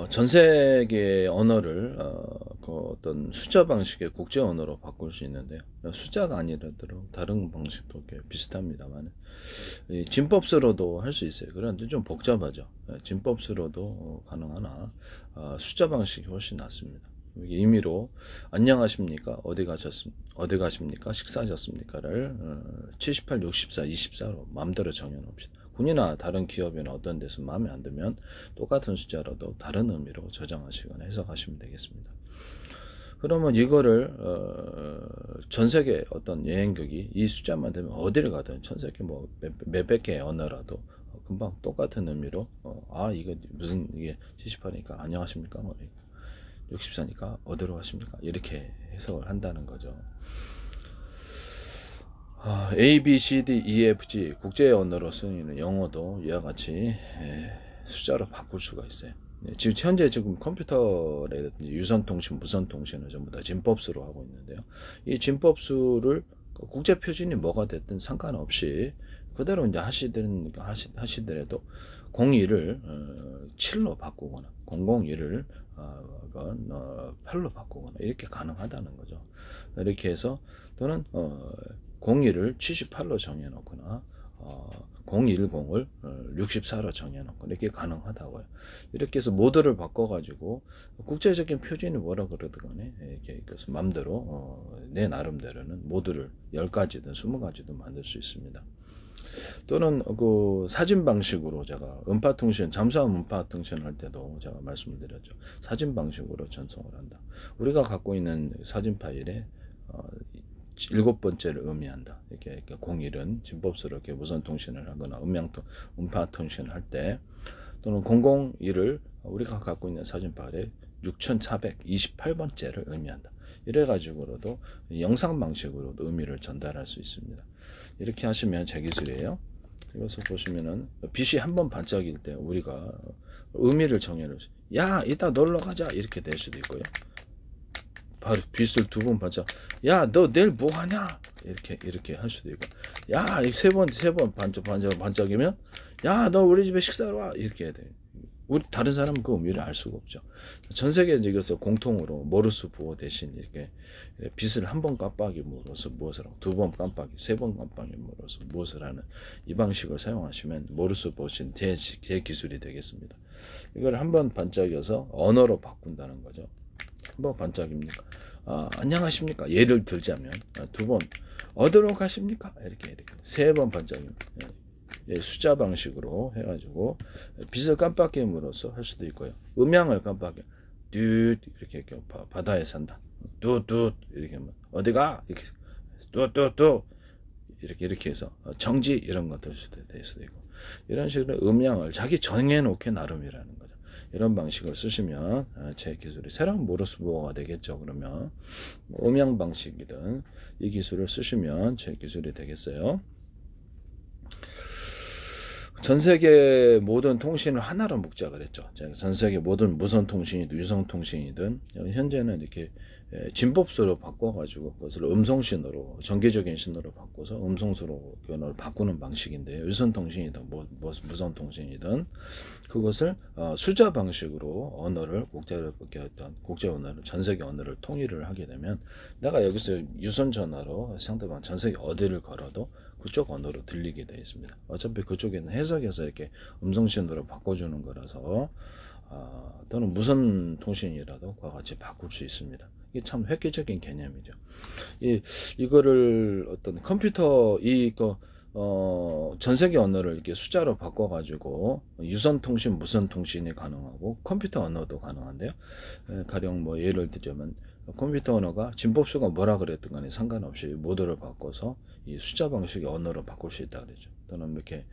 전 세계의 언어를 그 어떤 숫자 방식의 국제 언어로 바꿀 수 있는데요. 숫자가 아니라도 다른 방식도 비슷합니다만, 진법수로도 할 수 있어요. 그런데 좀 복잡하죠. 진법수로도 가능하나 숫자 방식이 훨씬 낫습니다. 임의로 안녕하십니까, 어디 가십니까, 식사하셨습니까를 78, 64, 24로 마음대로 정해놓읍시다. 군이나 다른 기업이나 어떤 데서 마음에 안 들면 똑같은 숫자라도 다른 의미로 저장하시거나 해석하시면 되겠습니다. 그러면 이거를 전 세계 어떤 여행객이 이 숫자만 되면 어디를 가든 전 세계 뭐 몇백 개의 언어라도 금방 똑같은 의미로 이거 무슨 이게 78이니까 안녕하십니까, 64니까 어디로 가십니까, 이렇게 해석을 한다는 거죠. A, B, C, D, E, F, G 국제 언어로 쓰이는 영어도 이와 같이 숫자로 바꿀 수가 있어요. 지금 현재 컴퓨터라든지 유선통신, 무선통신을 전부 다 진법수로 하고 있는데요. 이 진법수를 국제 표준이 뭐가 됐든 상관없이 그대로 이제 하시더라도 02를 7로 바꾸거나 001을 8로 바꾸거나 이렇게 가능하다는 거죠. 이렇게 해서 또는 01을 78로 정해놓거나 010을 64로 정해놓고 이렇게 가능하다고요. 이렇게 해서 모드를 바꿔가지고 국제적인 표준이 뭐라 그러더니 이렇게 마음대로 내 나름대로는 모드를 10가지든 20가지든 만들 수 있습니다. 또는 그 사진 방식으로 제가 음파통신, 잠수함 음파통신 할 때도 제가 말씀을 드렸죠. 사진 방식으로 전송을 한다. 우리가 갖고 있는 사진 파일에 7번째를 의미한다. 이렇게 01은 진법스럽게 무선통신을 하거나 음파통신을 할 때, 또는 001을 우리가 갖고 있는 사진 파일에 6428번째를 의미한다. 이래가지고로도 영상 방식으로도 의미를 전달할 수 있습니다. 이렇게 하시면 제 기술이에요. 이것을 보시면은 빛이 한번 반짝일 때 우리가 의미를 정해놓으시, 야, 이따 놀러 가자, 이렇게 될 수도 있고요. 바로 빛을 2번 반짝, 야, 너 내일 뭐 하냐, 이렇게 할 수도 있고, 야, 세 번 반짝이면, 야, 너 우리 집에 식사로 와, 이렇게 해야 돼. 우리 다른 사람은 그 의미를 알 수가 없죠. 전 세계에 이것을 공통으로 모르스 부호 대신 이렇게 빛을 한 번 깜빡임으로써 무엇을 하고, 2번 깜빡이, 3번 깜빡임으로써 무엇을 하는 이 방식을 사용하시면 모르스 부호신 제 기술이 되겠습니다. 이걸 한 번 반짝여서 언어로 바꾼다는 거죠. 한 번 반짝입니까? 안녕하십니까? 예를 들자면 2번 어디로 가십니까? 이렇게 3번 반짝입니다. 숫자 방식으로 해가지고 빛을 깜빡임으로써 할 수도 있고요. 음향을 깜빡임, 뚜 이렇게 바다에 산다, 뚜뚜 이렇게 하면 어디가, 이렇게 뚜뚜뚜 이렇게 해서 정지 이런 것들 될 수도 있고, 이런 식으로 음향을 자기 정해놓게 나름이라는 거죠. 이런 방식을 쓰시면 제 기술이 새로운 모르스 부호가 되겠죠. 그러면 음향 방식이든 이 기술을 쓰시면 제 기술이 되겠어요. 전 세계 모든 통신을 하나로 묶자 그랬죠. 전 세계 모든 무선 통신이든 유선 통신이든 현재는 이렇게 진법수로 바꿔가지고 그것을 음성 신호로, 전기적인 신호로 바꿔서 음성수로 바꾸는 방식인데요. 유선 통신이든 무선 통신이든 그것을 숫자 방식으로 언어를 국제 언어를, 전 세계 언어를 통일을 하게 되면 내가 여기서 유선 전화로 상대방 전 세계 어디를 걸어도 그쪽 언어로 들리게 되어 있습니다. 어차피 그쪽에는 해석해서 이렇게 음성신호로 바꿔주는 거라서 또는 무선 통신이라도 그와 같이 바꿀 수 있습니다. 이게 참 획기적인 개념이죠. 이거를 어떤 컴퓨터 전 세계 언어를 이렇게 숫자로 바꿔가지고 유선 통신, 무선 통신이 가능하고 컴퓨터 언어도 가능한데요. 가령 뭐 예를 들자면 컴퓨터 언어가 진법수가 뭐라 그랬든 간에 상관없이 모드를 바꿔서 이 숫자 방식의 언어로 바꿀 수 있다 그러죠. 또는 이렇게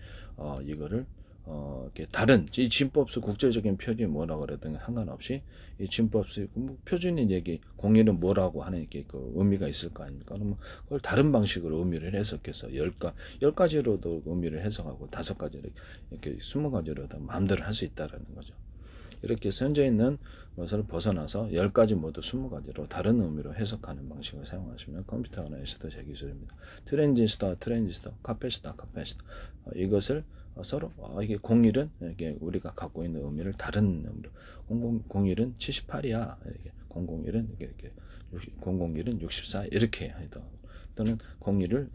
이거를 이렇게 다른 이 진법수 국제적인 표준이 뭐라 그랬든 상관없이 이 진법수 표준인 얘기 01은 뭐라고 하는 게 그 의미가 있을 거 아닙니까? 그러면 그걸 다른 방식으로 의미를 해석해서 10가지로도 의미를 해석하고 5가지로 이렇게 20가지로도 마음대로 할 수 있다라는 거죠. 이렇게 해서 현재 있는 것을 벗어나서 10가지 모두 20가지로 다른 의미로 해석하는 방식을 사용하시면 컴퓨터 언어에서도 제 기술입니다. 트랜지스터, 카패시터 이것을 서로 이게 01은 이게 우리가 갖고 있는 의미를 다른 의미로 01은 78이야. 이렇게 001은 이렇게 001은 64 이렇게 하다. 또는 01을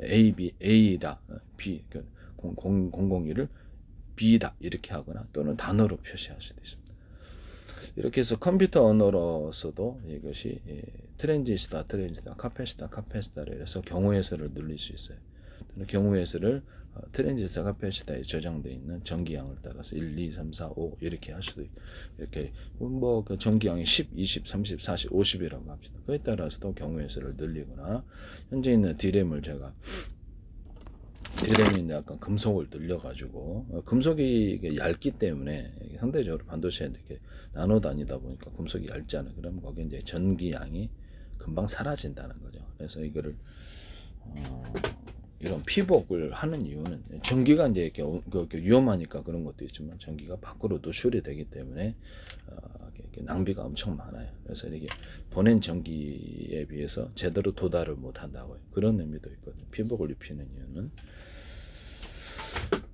A다. B 001을 B다 이렇게 하거나 또는 단어로 표시할 수도 있습니다. 이렇게 해서 컴퓨터 언어로서도 이것이 트랜지스터, 카패시터를 해서 경우해서를 늘릴 수 있어요. 또는 경우해서를 트랜지스터, 카패시터에 저장되어 있는 전기양을 따라서 1, 2, 3, 4, 5 이렇게 할 수도 있고 이렇게 뭐 그 전기양이 10, 20, 30, 40, 50이라고 합시다. 그에 따라서도 경우해서를 늘리거나 현재 있는 D램을 제가 D램이 약간 금속을 늘려가지고 금속이 얇기 때문에 상대적으로 반도체에 이렇게 나노 단위다 보니까 금속이 얇잖아요. 그러면 거기에 이제 전기양이 금방 사라진다는 거죠. 그래서 이거를 이런 피복을 하는 이유는 전기가 이제 이렇게 위험하니까 그런 것도 있지만 전기가 밖으로 노출이 되기 때문에 낭비가 엄청 많아요. 그래서 이게 보낸 전기에 비해서 제대로 도달을 못 한다고요. 그런 의미도 있거든요. 피복을 입히는 이유는.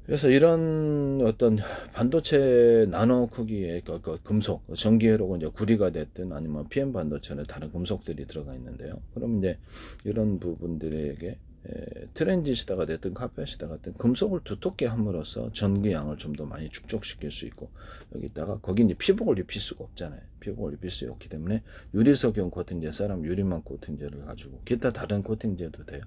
그래서 이런 어떤 반도체 나노 크기의 금속, 전기회로가 이제 구리가 됐든 아니면 PM 반도체는 다른 금속들이 들어가 있는데요. 그럼 이제 이런 부분들에게 트랜지스터가 됐든 카패시터가 됐든 금속을 두텁게 함으로써 전기양을 좀 더 많이 축적시킬 수 있고 여기다가 거기 이제 피복을 입힐 수가 없잖아요. 피복을 입힐 수 없기 때문에 유리석용 코팅제, 사람 유리망 코팅제를 가지고 기타 다른 코팅제도 돼요.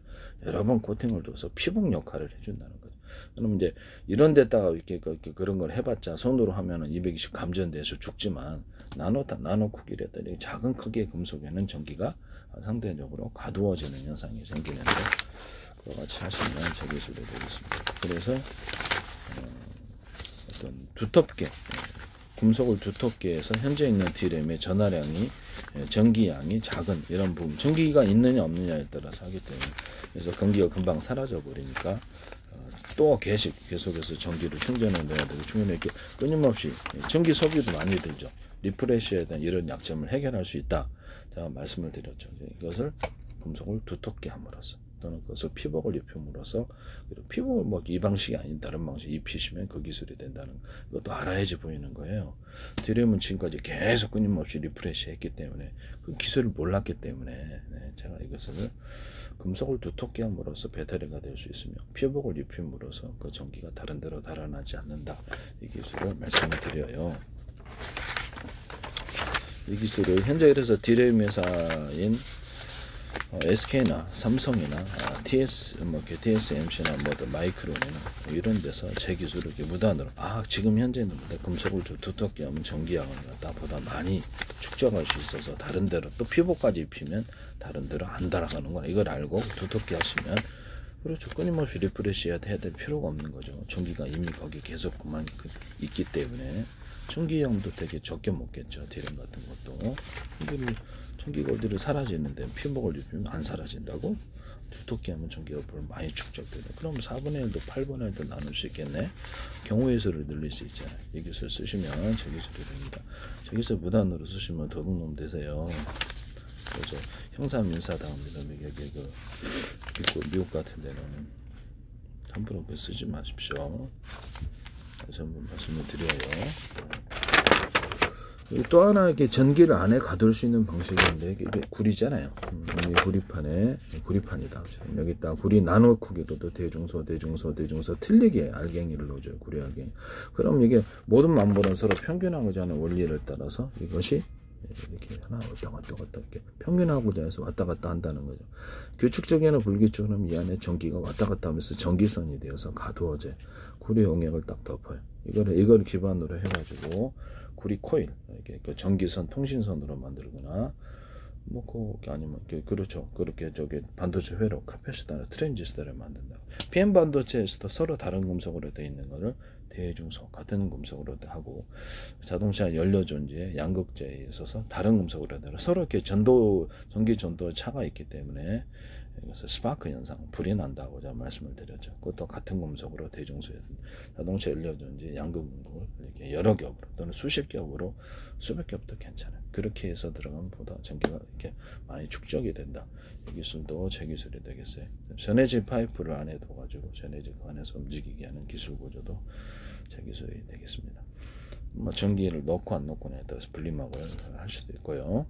여러 번 코팅을 둬서 피복 역할을 해준다는 거죠. 그럼 이제 이런 데다가 이렇게 그런 걸 해봤자 손으로 하면은 220 감전돼서 죽지만 나노 크기랬더니 작은 크기의 금속에는 전기가 상대적으로 가두어지는 현상이 생기는데 그와 같이 하시면 제 기술이 되겠습니다. 그래서 어떤 두텁게 금속을 두텁게 해서 현재 있는 D램의 전하량이 전기양이 작은 이런 부분 전기가 있느냐 없느냐에 따라서 하기 때문에 그래서 전기가 금방 사라져 버리니까 또 계속해서 전기를 충전해 넣어야 되고 충전해 이렇게 끊임없이 전기 소비도 많이 들죠. 리프레시에 대한 이런 약점을 해결할 수 있다. 제가 말씀을 드렸죠. 이것을 금속을 두텁게 함으로써 또는 그것을 피복을 입힘으로써 피복을 뭐 이 방식이 아닌 다른 방식 입히시면 그 기술이 된다는 것도 알아야지 보이는 거예요. D램은 지금까지 계속 끊임없이 리프레시 했기 때문에 그 기술을 몰랐기 때문에 제가 이것을 금속을 두텁게 함으로써 배터리가 될 수 있으며 피복을 입힘으로써 그 전기가 다른 데로 달아나지 않는다. 이 기술을 말씀을 드려요. 이 기술을 현재 그래서 D램 회사인 SK나 삼성이나 TSMC나 마이크론이나 이런 데서 제 기술을 이렇게 무단으로 지금 현재는 금속을 좀 두텁게 하면 전기양을 보다 많이 축적할 수 있어서 다른 데로 또 피복까지 입히면 다른 데로 안 달아가는 거야. 이걸 알고 두텁게 하시면 그렇죠. 끊임없이 리프레시 해야 될 필요가 없는 거죠. 전기가 이미 거기 계속 그만 있기 때문에 전기양도 되게 적게 먹겠죠. D램 같은 것도 전기가 어디로 사라지는데 피복을 입히면 안 사라진다고? 두텁게 하면 전기가 많이 축적되네. 그럼 4분의 1도 8분의 1도 나눌 수 있겠네. 경우의 수를 늘릴 수 있잖아요. 이 기술 쓰시면 제 기술이 됩니다. 제 기술 무단으로 쓰시면 도둑놈 되세요. 그래서 형사민사당합니다. 미국 같은 데는 함부로 쓰지 마십시오. 다시 한번 말씀을 드려요. 또 하나 이렇게 전기를 안에 가둘 수 있는 방식인데 이게 구리잖아요. 이 구리판이다. 여기다 구리 나노 크기로도 대중소 틀리게 알갱이를 넣어줘요. 구리 알갱이. 그럼 이게 모든 만물은 서로 평균하고자 하는 원리를 따라서 이것이 이렇게 하나 왔다 이렇게 평균하고자 해서 왔다 갔다 한다는 거죠. 규칙적이나 불규칙은 이 안에 전기가 왔다 갔다 하면서 전기선이 되어서 가두어져 구리 용액을 딱 덮어요. 이걸 기반으로 해가지고 구리 코일, 이렇게 그 전기선, 통신선으로 만들거나, 아니면, 그렇죠. 그렇게 반도체 회로, 카패시터나 트랜지스터를 만든다. PM 반도체에서도 서로 다른 금속으로 되어 있는 거를 대중소, 같은 금속으로 하고, 자동차 연료 존재, 양극재에 있어서 다른 금속으로 되어 서로 이렇게 전기 전도 차가 있기 때문에, 그래서 스파크 현상, 불이 난다고 제가 말씀을 드렸죠. 그것도 같은 금속으로 대중소에 자동차 연료전지 양극금속을 이렇게 여러 겹으로 또는 수십 겹으로 수백 겹도 괜찮아요. 그렇게 해서 들어가면 보다 전기가 이렇게 많이 축적이 된다. 이 기술도 제 기술이 되겠어요. 전해질 파이프를 안에 둬가지고 전해질 안에서 움직이게 하는 기술 구조도 제 기술이 되겠습니다. 뭐 전기를 넣고 안 넣고에 따라서 분리막을 할 수도 있고요.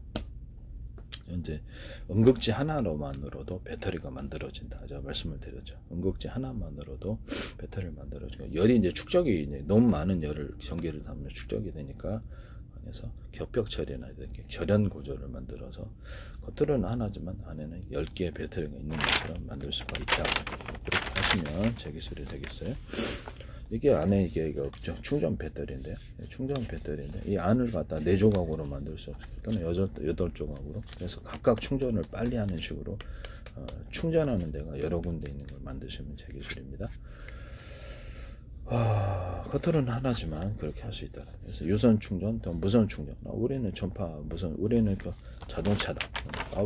현재 음극지 하나로만으로도 배터리가 만들어진다. 제가 말씀을 드렸죠. 음극지 하나만으로도 배터리를 만들어지고 열이 이제 축적이 이제 너무 많은 열을 전기를 담으면 축적이 되니까 그래서 겹벽 처리나 이렇게 절연 구조를 만들어서 겉으로는 하나지만 안에는 10개의 배터리가 있는 것처럼 만들 수가 있다. 그렇게 하시면 제 기술이 되겠어요. 이게 안에 이게 충전 배터리인데, 이 안을 갖다 4조각으로 만들 수 없어요. 또는 8조각으로. 그래서 각각 충전을 빨리 하는 식으로 충전하는 데가 여러 군데 있는 걸 만드시면 제 기술입니다. 겉으로는 하나지만 그렇게 할 수 있다. 그래서 유선 충전, 또 무선 충전. 우리는 전파, 무선, 우리는 그 자동차다.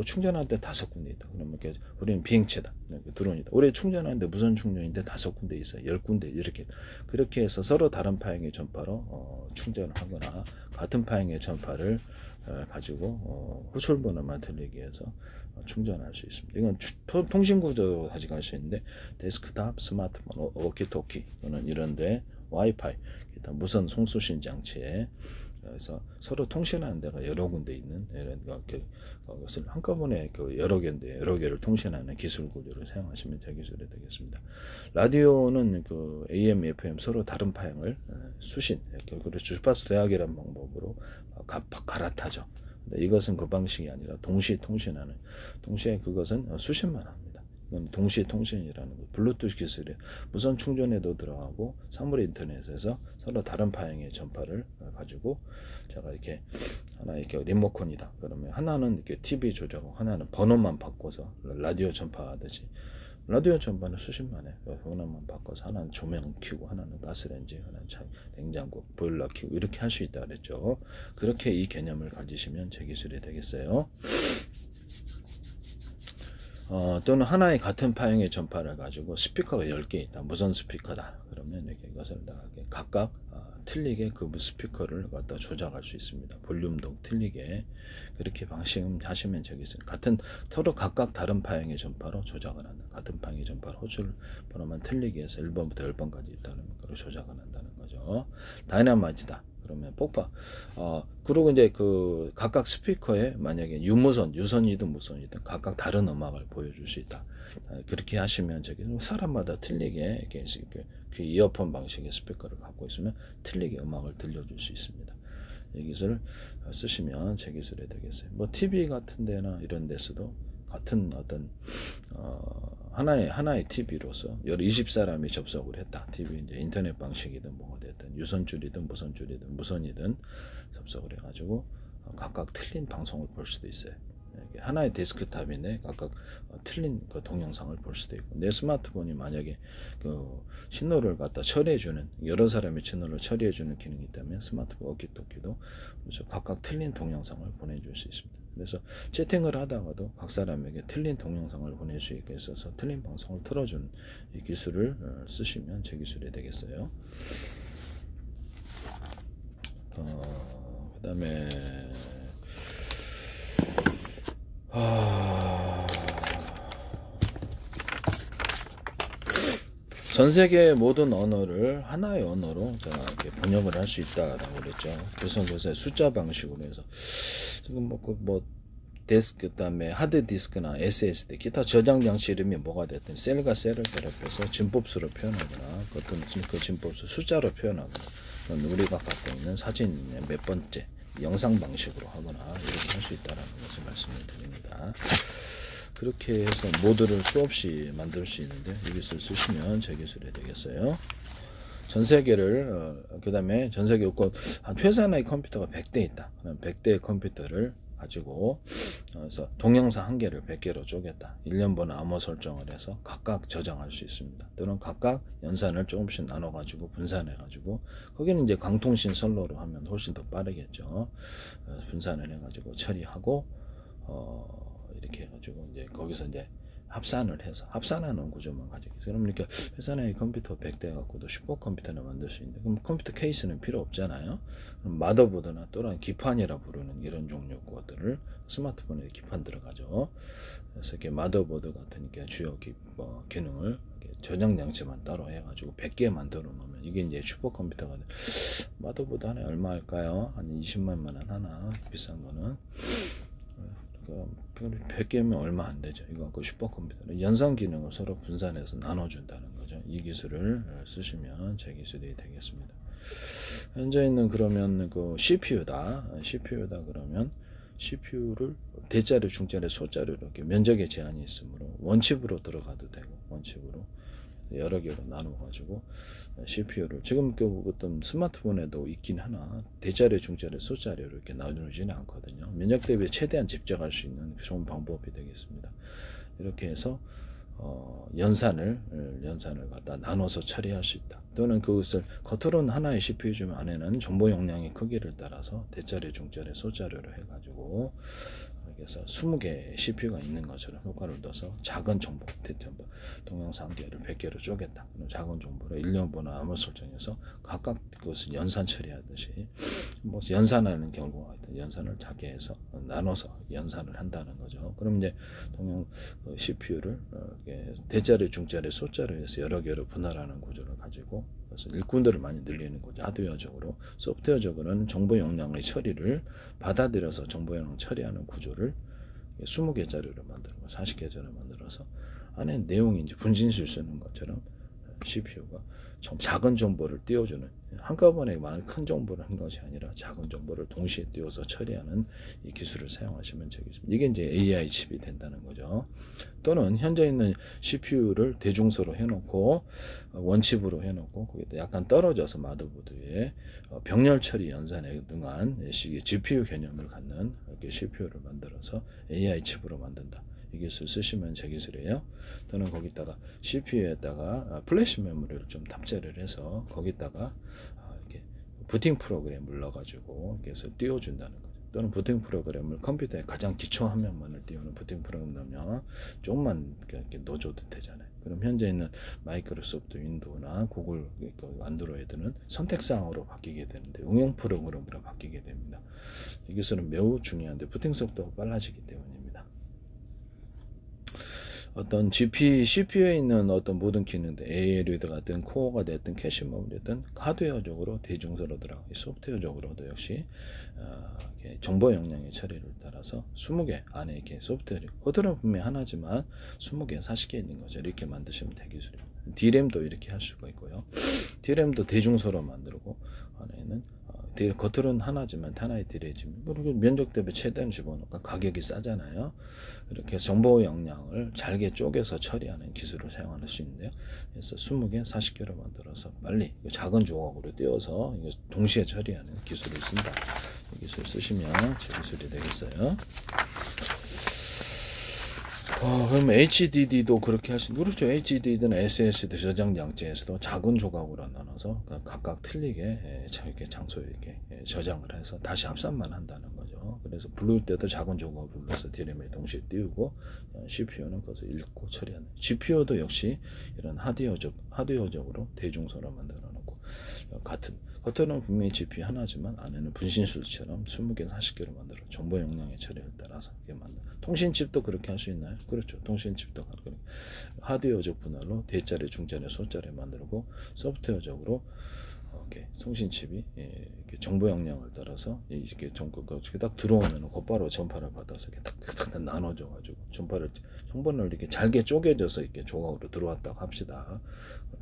충전하는데 5군데 있다. 그러면 우리는 비행체다. 드론이다. 우리 충전하는데 무선 충전인데 5군데 있어요. 10군데 이렇게. 그렇게 해서 서로 다른 파형의 전파로 충전을 하거나 같은 파형의 전파를 가지고 호출 번호만 들리기 위해서 충전할 수 있습니다. 이건 통신 구조 가지고 수 있는데 데스크탑, 스마트폰, 워키토키 또는 이런데 와이파이, 기타 무선 송수신 장치에 그래서 서로 통신하는 데가 여러 군데 있는 이런 것을 한꺼번에 여러 개를 통신하는 기술 구조를 사용하시면 제 기술이 되겠습니다. 라디오는 그 AM, FM 서로 다른 파형을 수신, 그래서 주파수 대학이라는 방법으로 갈아타죠. 이것은 그 방식이 아니라 동시 통신하는, 동시에 그것은 수신만 합니다. 이건 동시 통신이라는 거. 블루투스 기술이 무선 충전에도 들어가고 사물 인터넷에서 서로 다른 파형의 전파를 가지고 제가 이렇게 하나 이렇게 리모컨이다. 그러면 하나는 이렇게 TV 조작하고 하나는 번호만 바꿔서 라디오 전파하듯이 라디오 전파는 수십만 해. 번호만 바꿔서 하나는 조명 켜고 하나는 가스레인지, 하나는 냉장고, 보일러 켜고 이렇게 할 수 있다 그랬죠. 그렇게 이 개념을 가지시면 제 기술이 되겠어요. 또는 하나의 같은 파형의 전파를 가지고 스피커가 10개 있다. 무선 스피커다. 그러면 이렇게 이것을 각각 틀리게 그 스피커를 갖다 조작할 수 있습니다. 볼륨도 틀리게 그렇게 방식하시면 저기 있어요. 서로 각각 다른 파형의 전파로 조작을 한다. 같은 파형의 전파로 호출 번호만 틀리게 해서 1번부터 10번까지 있다는 걸 조작을 한다는 거죠. 다이너마이트다. 그러면 폭파. 그리고 이제 그 각각 스피커에 만약에 유선이든 무선이든 각각 다른 음악을 보여줄 수 있다. 그렇게 하시면 저기 사람마다 틀리게 이렇게 그 이어폰 방식의 스피커를 갖고 있으면 틀리게 음악을 들려줄 수 있습니다. 이 기술을 쓰시면 제 기술이 되겠어요. 뭐 TV 같은 데나 이런 데서도 같은 어떤 하나의 TV로서 20사람이 접속을 했다. TV 이제 인터넷 방식이든 뭐가 됐든 유선줄이든 무선이든 접속을 해가지고 각각 틀린 방송을 볼 수도 있어요. 하나의 데스크탑인데 각각 틀린 그 동영상을 볼 수도 있고, 내 스마트폰이 만약에 그 신호를 갖다 처리해주는 여러 사람의 신호를 처리해주는 기능이 있다면 스마트폰 워키토키도 각각 틀린 동영상을 보내줄 수 있습니다. 그래서 채팅을 하다가도 각 사람에게 틀린 동영상을 보낼 수 있게 있어서 틀린 방송을 틀어주는 이 기술을 쓰시면 제 기술이 되겠어요. 그 다음에 전 세계 모든 언어를 하나의 언어로 제가 이렇게 번역을 할 수 있다라고 그랬죠. 그래서 숫자 방식으로 해서 지금 데스크, 그다음에 하드 디스크나 SSD, 기타 저장 장치 이름이 뭐가 됐든 셀과 셀을 결합해서 진법수로 표현하거나 그 진법수 숫자로 표현하거나 우리가 갖고 있는 사진의 몇 번째 영상 방식으로 하거나 이렇게 할 수 있다라는 것을 말씀을 드립니다. 그렇게 해서 모드를 수없이 만들 수 있는데 이 기술 쓰시면 제 기술이 되겠어요. 전 세계를 그 다음에 전 세계 한 회사 내의 컴퓨터가 100대 있다. 그럼 100대의 컴퓨터를 가지고 그래서 동영상 한 개를 100개로 쪼갰다. 1년 번호 암호 설정을 해서 각각 저장할 수 있습니다. 또는 각각 연산을 조금씩 나눠 가지고 분산해 가지고 거기는 이제 광통신 선로로 하면 훨씬 더 빠르겠죠. 분산을 해 가지고 처리하고 이렇게 해가지고 이제 거기서 이제 합산을 해서 합산하는 구조만 가지고 있어요. 그러니까 회사 내에 컴퓨터 100대 갖고도 슈퍼컴퓨터를 만들 수 있는데 그럼 컴퓨터 케이스는 필요 없잖아요. 그럼 마더보드나 또는 기판이라 부르는 이런 종류 것들을 스마트폰에 기판 들어가죠. 그래서 이렇게 마더보드 같은 게 주요 기능을 저장 장치만 따로 해가지고 100개 만들어 놓으면 이게 이제 슈퍼컴퓨터가 돼. 마더보드 하나에 얼마 할까요? 한 20만 원 하나, 비싼 거는. 100개면 얼마 안 되죠. 이거 그 슈퍼컴퓨터는 연산 기능을 서로 분산해서 나눠준다는 거죠. 이 기술을 쓰시면 제 기술이 되겠습니다. 현재 있는 그러면 그 CPU다 그러면 CPU를 대자리, 중자리, 소자리로 이렇게 면적에 제한이 있으므로 원칩으로 들어가도 되고 원칩으로 여러 개로 나눠 가지고 CPU를 지금 그 어떤 스마트폰에도 있긴 하나 대자리, 중자리, 소자리로 이렇게 나누지는 않거든요. 면적 대비 최대한 집적할 수 있는 좋은 방법이 되겠습니다. 이렇게 해서 연산을 갖다 나눠서 처리할 수 있다. 또는 그것을 겉으로는 하나의 CPU 중 안에는 정보 용량의 크기를 따라서 대자리, 중자리, 소자리로 해가지고 그래서 20개의 CPU가 있는 것처럼 효과를 넣어서 작은 정보, 동영상 한 개를 100개로 쪼갰다. 그럼 작은 정보를 1년분을 암호 설정해서 각각 그것을 연산 처리하듯이 뭐 연산하는 경우가 있다. 연산을 자기해서 나눠서 연산을 한다는 거죠. 그럼 이제 CPU를 대자리, 중자리, 소자리로 해서 여러 개로 분할하는 구조를 가지고 그래서 일꾼들을 많이 늘리는 거죠. 하드웨어적으로. 소프트웨어적으로는 정보 용량의 처리를 받아들여서 정보 용량 처리하는 구조를 20개짜리로 만드는 거, 40개짜리로 만들어서 안에 내용이 이제 분진술 쓰는 것처럼 CPU가 작은 정보를 띄워주는 한꺼번에 많은 큰 정보를 한 것이 아니라 작은 정보를 동시에 띄워서 처리하는 이 기술을 사용하시면 되겠습니다. 이게 이제 AI 칩이 된다는 거죠. 또는 현재 있는 CPU를 대중소로 해놓고 원칩으로 해놓고 거기다 약간 떨어져서 마더보드에 병렬 처리 연산에 등한 GPU 개념을 갖는 이렇게 CPU를 만들어서 AI 칩으로 만든다. 이 기술 쓰시면 제 기술이에요. 또는 거기다가 CPU에다가 플래시 메모리를 좀 탑재를 해서 거기다가 이렇게 부팅 프로그램을 넣어가지고 그래서 띄워준다는 거죠. 또는 부팅 프로그램을 컴퓨터에 가장 기초 화면만을 띄우는 부팅 프로그램 넣으면 조금만 이렇게 넣어줘도 되잖아요. 그럼 현재 있는 마이크로소프트 윈도우나 구글 안드로이드는 선택사항으로 바뀌게 되는데 응용 프로그램으로 바뀌게 됩니다. 이 기술은 매우 중요한데 부팅 속도가 빨라지기 때문입니다. 어떤 CPU에 있는 어떤 모든 기능들, ALU도 같은 코어가 됐든 캐시 메모리든 하드웨어적으로 대중소로 들어가고 소프트웨어적으로도 역시 정보 용량의 처리를 따라서 20개 안에 이렇게 소프트웨어, 겉으로는 분명히 하나지만 20개, 40개 있는 거죠. 이렇게 만드시면 되기술입니다. D램도 이렇게 할 수가 있고요. D램도 대중소로 만들고 안에는 겉으로는 하나지만 하나의 D램이지만 그리고 면적 대비 최대한 집어넣으니까 가격이 싸잖아요. 이렇게 정보 용량을 잘게 쪼개서 처리하는 기술을 사용할 수 있는데요. 그래서 20개, 40개로 만들어서 빨리 작은 조각으로 띄워서 동시에 처리하는 기술을 쓴다. 이 기술 쓰시면 제 기술이 되겠어요. 그럼 HDD도 그렇게 할 수 있는, 그렇죠. HDD는 SSD 저장 장치에서도 작은 조각으로 나눠서 각각 틀리게 이렇게 장소에 이렇게 저장을 해서 다시 합산만 한다는 거죠. 그래서 부를 때도 작은 조각을 불러서 DRAM에 동시에 띄우고 CPU는 그것을 읽고 처리하는. GPU도 역시 이런 하드웨어적으로 대중소로 만들어 놓고 같은 겉으로는 분명히 GPU 하나지만 안에는 분신술처럼 20개, 40개로 만들어 정보 용량의 처리를 따라서 이렇게 만든. 통신칩도 그렇게 할 수 있나요? 그렇죠. 통신칩도 하드웨어적 분할로 대자리, 중자리, 소자리 만들고 소프트웨어적으로 이렇게 통신칩이 이렇게 정보 용량을 따라서 이렇게 딱 들어오면 곧바로 전파를 받아서 이렇게 탁탁 나눠져가지고 정보를 이렇게 잘게 쪼개져서 이렇게 조각으로 들어왔다고 합시다.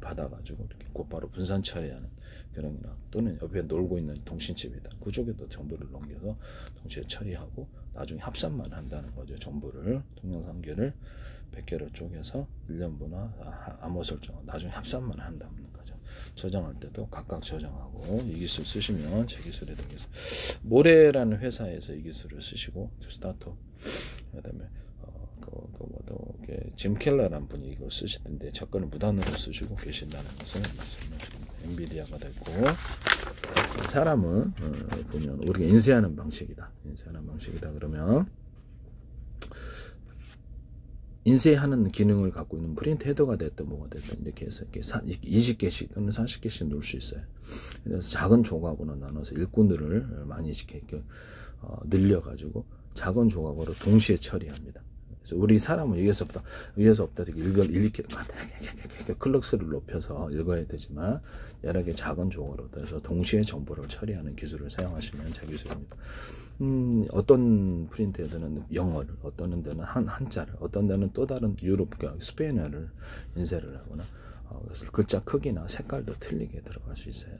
받아가지고 이렇게 곧바로 분산 처리하는 그런, 또는 옆에 놀고 있는 통신칩이다. 그쪽에도 정보를 넘겨서 동시에 처리하고 나중에 합산만 한다는 거죠. 정보를 동영상 개를 100개로 쪼개서 1년분화 암호 설정, 나중에 합산만 한다는 거죠. 저장할 때도 각각 저장하고 이 기술 쓰시면 제 기술이 되겠어요. 모레라는 회사에서 이 기술을 쓰시고 스타트, 그다음에 짐 켈러라는 분이 이걸 쓰시던데 접근을 무단으로 쓰시고 계신다는 것을 말씀드립니다. 엔비디아가 됐고, 사람은 보면 우리가 인쇄하는 방식이다. 그러면 인쇄하는 기능을 갖고 있는 프린트 헤더가 됐든 뭐가 됐든 이렇게 해서 이렇게 20개씩 또는 40개씩 넣을 수 있어요. 그래서 작은 조각으로 나눠서 일꾼들을 많이 이렇게 늘려가지고 작은 조각으로 동시에 처리합니다. 그래서 우리 사람은 위에서 없다 읽기 클럭스를 높여서 읽어야 되지만 여러 개 작은 조각으로 해서 동시에 정보를 처리하는 기술을 사용하시면 제 기술입니다. 어떤 프린트 헤더는 영어를, 어떤 데는 한자를, 어떤 데는 또 다른 유럽, 스페인어를 인쇄를 하거나 그래서 글자 크기나 색깔도 틀리게 들어갈 수 있어요.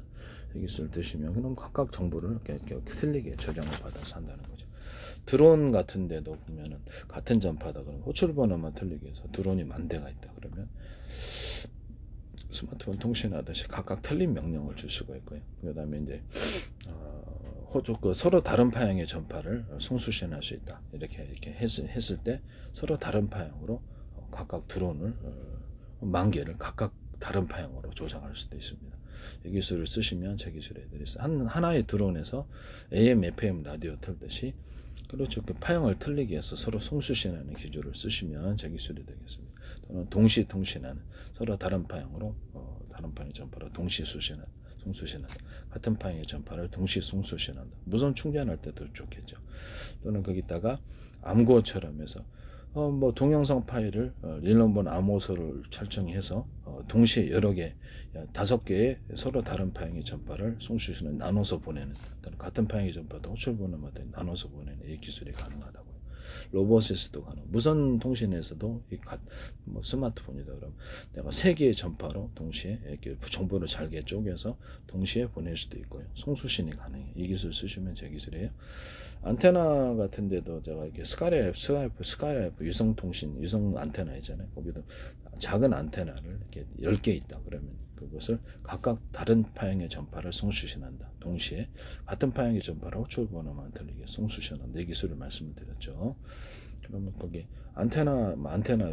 이 기술을 드시면 그럼 각각 정보를 이렇게 틀리게 저장을 받아서 한다는 거죠. 드론 같은 데도 보면은 같은 전파다 그러면 호출 번호만 틀리게 해서 드론이 10,000대가 있다 그러면 스마트폰 통신하듯이 각각 틀린 명령을 줄 수가 있고요. 그 다음에 이제 서로 다른 파형의 전파를 송수신할 수 있다. 이렇게 했을 때 서로 다른 파형으로 각각 드론을 10,000개를 각각 다른 파형으로 조작할 수도 있습니다. 이 기술을 쓰시면 제 기술에 해드리겠습니다. 하나의 드론에서 AM, FM 라디오 틀듯이 그렇죠. 그 파형을 틀리게 해서 서로 송수신하는 기술을 쓰시면 제 기술이 되겠습니다. 또는 동시 통신하는 서로 다른 파형으로 다른 파형의 전파를 동시 송수신한다. 같은 파형의 전파를 동시 송수신한다. 무선 충전할 때도 좋겠죠. 또는 거기다가 암구어처럼 해서 뭐 동영상 파일을 1년번 암호소를 설정해서 동시에 여러 개 5개의 서로 다른 파형의 전파를 송수신을 나눠서 보내는 같은 파형의 전파도 호출 번호마다 나눠서 보내는 이 기술이 가능하다고요. 로봇에서도 가능. 무선 통신에서도 뭐 스마트폰이다 그러면 내가 3개의 전파로 동시에 이렇게 정보를 잘게 쪼개서 동시에 보낼 수도 있고요. 송수신이 가능해요. 이 기술 쓰시면 제 기술이에요. 안테나 같은 데도 제가 이렇게 스카이라이프 유성 안테나 있잖아요. 거기도 작은 안테나를 이렇게 10개 있다 그러면 그것을 각각 다른 파형의 전파를 송수신한다. 동시에 같은 파형의 전파를 호출 번호만 틀리게 송수신한다. 이 기술을 말씀드렸죠. 그러면 거기 안테나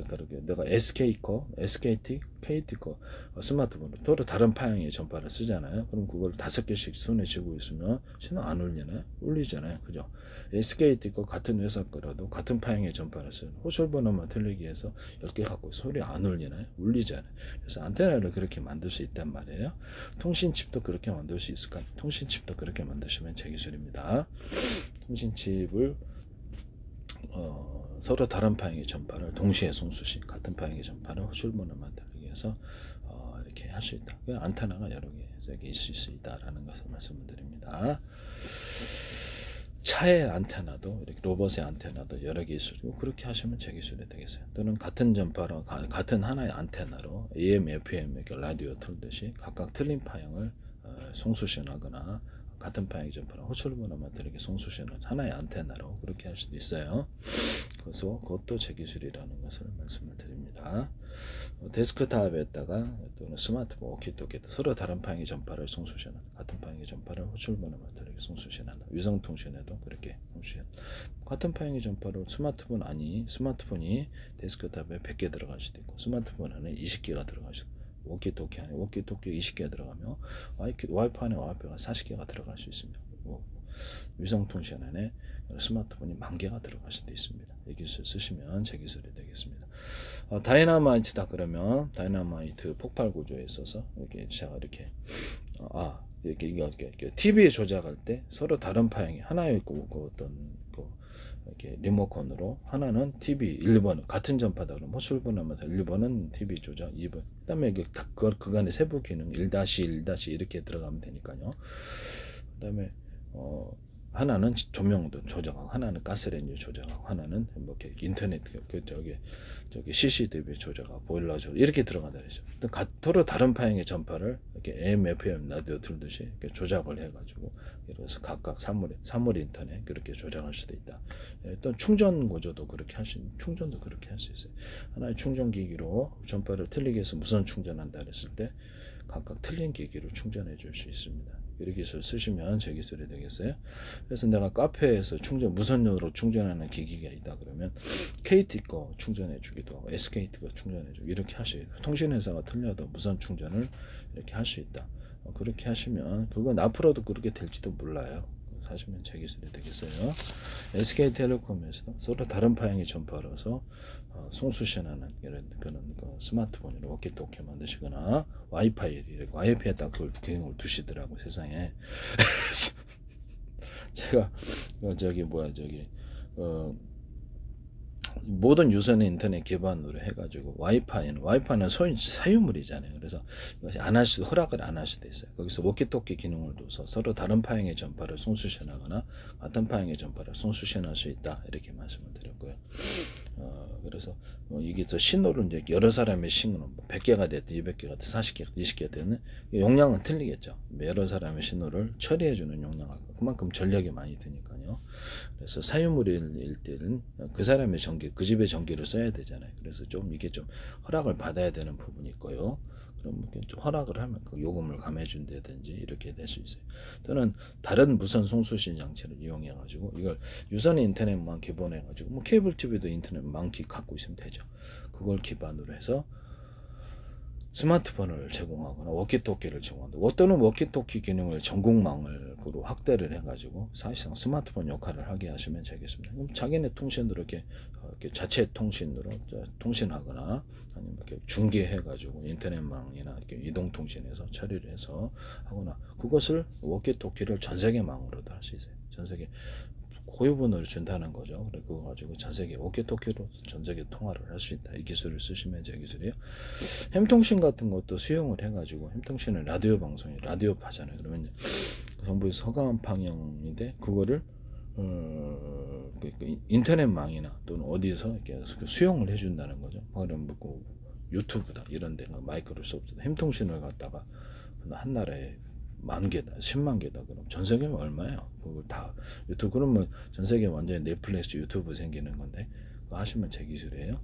그렇게 내가 SK 거, SKT, KT 거 스마트폰으로 서로 다른 파형의 전파를 쓰잖아요. 그럼 그걸 5개씩 손에 쥐고 있으면 신호 안 울리나요? 울리잖아요. 그죠? SKT 거 같은 회사 거라도 같은 파형의 전파를 쓰는 호출 번호만 틀리게 해서 10개 갖고 소리 안 울리나요? 울리잖아요. 그래서 안테나를 그렇게 만들 수 있단 말이에요. 통신칩도 그렇게 만들 수 있을까? 통신칩도 그렇게 만드시면 제 기술입니다. 통신칩을 서로 다른 파형의 전파를 동시에 송수신, 같은 파형의 전파를 호출 번호만 들리게 해서 이렇게 할 수 있다. 안테나가 여러 개 있을 수 있다라는 것을 말씀을 드립니다. 차의 안테나도 이렇게 로봇의 안테나도 여러 개 있을 수 있고 그렇게 하시면 제 기술이 되겠어요. 또는 같은 전파로 같은 하나의 안테나로 AM, FM 라디오 틀듯이 각각 틀린 파형을 송수신하거나 같은 파형의 전파를 호출 번호만 들리게 송수신하는 하나의 안테나로 그렇게 할 수도 있어요. 그래서 그것도 제 기술이라는 것을 말씀을 드립니다. 데스크탑에다가 또는 스마트폰, 워키토키도 서로 다른 파형의 전파를 송수신하는 같은 파형의 전파를 호출 번호만 들리게 송수신한다. 위성통신에도 그렇게 송수신. 같은 파형의 전파로 스마트폰이 데스크탑에 100개 들어갈 수도 있고 스마트폰 안에 20개가 들어갈 수도 있고 워키토키 안에 워키토키 20개가 들어가며 와이프 안에 와이프가 40개가 들어갈 수 있습니다. 위성통신 안에 스마트폰이 10,000개가 들어갈 수도 있습니다. 이 기술 쓰시면 제 기술이 되겠습니다. 다이너마이트다 그러면 다이너마이트 폭발 구조에 있어서 이렇게 제가 이렇게 이렇게 TV 조작할 때 서로 다른 파형이 하나 있고 이렇게 리모컨으로 하나는 TV 1번 같은 전파다 그러면 호출 번호마다 1번은 TV 조작 2번 그다음에 그간의 세부 기능 1-1- 이렇게 들어가면 되니까요. 그다음에 하나는 조명도 조작하고 하나는 가스레인지 조작하고 하나는 뭐 이렇게 인터넷 저기 CCTV 조작하고 보일러 조작 이렇게 들어간다 그러죠. 서로 다른 파형의 전파를 이렇게 AM, FM 라디오 틀듯이 이렇게 조작을 해가지고 그래서 각각 사물 인터넷 그렇게 조작할 수도 있다. 또 충전 구조도 그렇게 충전도 그렇게 할 수 있어요. 하나의 충전 기기로 전파를 틀리게 해서 무선 충전한다 그랬을 때 각각 틀린 기기로 충전해 줄 수 있습니다. 이 기술 쓰시면 제 기술이 되겠어요. 그래서 내가 카페에서 무선으로 충전하는 기기가 있다 그러면 KT 거 충전해 주기도 하고 SKT 거 충전해 주고 이렇게 할 수 있어요. 통신회사가 틀려도 무선 충전을 이렇게 할 수 있다. 그렇게 하시면 그건 앞으로도 그렇게 될지도 몰라요. 하시면 제 기술이 되겠어요. SK텔레콤에서도 서로 다른 파형의 전파로서 송수신하는 이런 그런 스마트폰으로 워키토키 만드시거나 와이파이에다 그걸 기능을 두시더라고 세상에. 제가 모든 유선 인터넷 기반으로 해가지고 와이파이는 사유물이잖아요. 그래서 이것이 허락을 안 할 수도 있어요. 거기서 워키토키 기능을 둬서 서로 다른 파형의 전파를 송수신하거나 같은 파형의 전파를 송수신할 수 있다 이렇게 말씀을 드렸고요. 그래서 이게 신호를 이제 여러 사람의 신호는 100개가 됐든 200개가 됐든 40개가 됐든 20개가 됐든 용량은 틀리겠죠. 여러 사람의 신호를 처리해주는 용량은 그만큼 전력이 많이 드니까요. 그래서 사유물일 때는 그 사람의 전기, 그 집의 전기를 써야 되잖아요. 그래서 좀 이게 좀 허락을 받아야 되는 부분이 있고요. 그럼 좀 허락을 하면 그 요금을 감해준다든지 이렇게 될 수 있어요. 또는 다른 무선 송수신 장치를 이용해 가지고 이걸 유선 인터넷만 기본해 가지고 뭐 케이블 TV도 인터넷만 갖고 있으면 되죠. 그걸 기반으로 해서 스마트폰을 제공하거나 워키토키를 제공한다. 어떤 워키토키 기능을 전국망으로 확대를 해가지고 사실상 스마트폰 역할을 하게 하시면 되겠습니다. 그럼 자기네 통신으로 이렇게 자체 통신으로 통신하거나 아니면 이렇게 중계해가지고 인터넷망이나 이렇게 이동통신에서 처리를 해서 하거나 그것을 워키토키를 전 세계망으로도 할 수 있어요. 전 세계 고유번호를 준다는 거죠. 그래 그거 가지고 전 세계 워키토키로 전 세계 통화를 할 수 있다. 이 기술을 쓰시면 제 기술이에요. 햄통신 같은 것도 수용을 해가지고 햄통신은 라디오 방송이 라디오파잖아요. 그러면 이제 정부에서 허가한 방향인데 그거를 인터넷망이나 또는 어디에서 이렇게 수용을 해준다는 거죠. 그러면 뭐 유튜브다 이런 데가 마이크로소프트 햄통신을 갖다가 한 나라에 10,000개다, 10만 개다. 그럼 전 세계면 얼마예요? 그걸 다 유튜브 그러면 전 세계 완전히 넷플릭스 유튜브 생기는 건데 그거 하시면 제 기술이에요.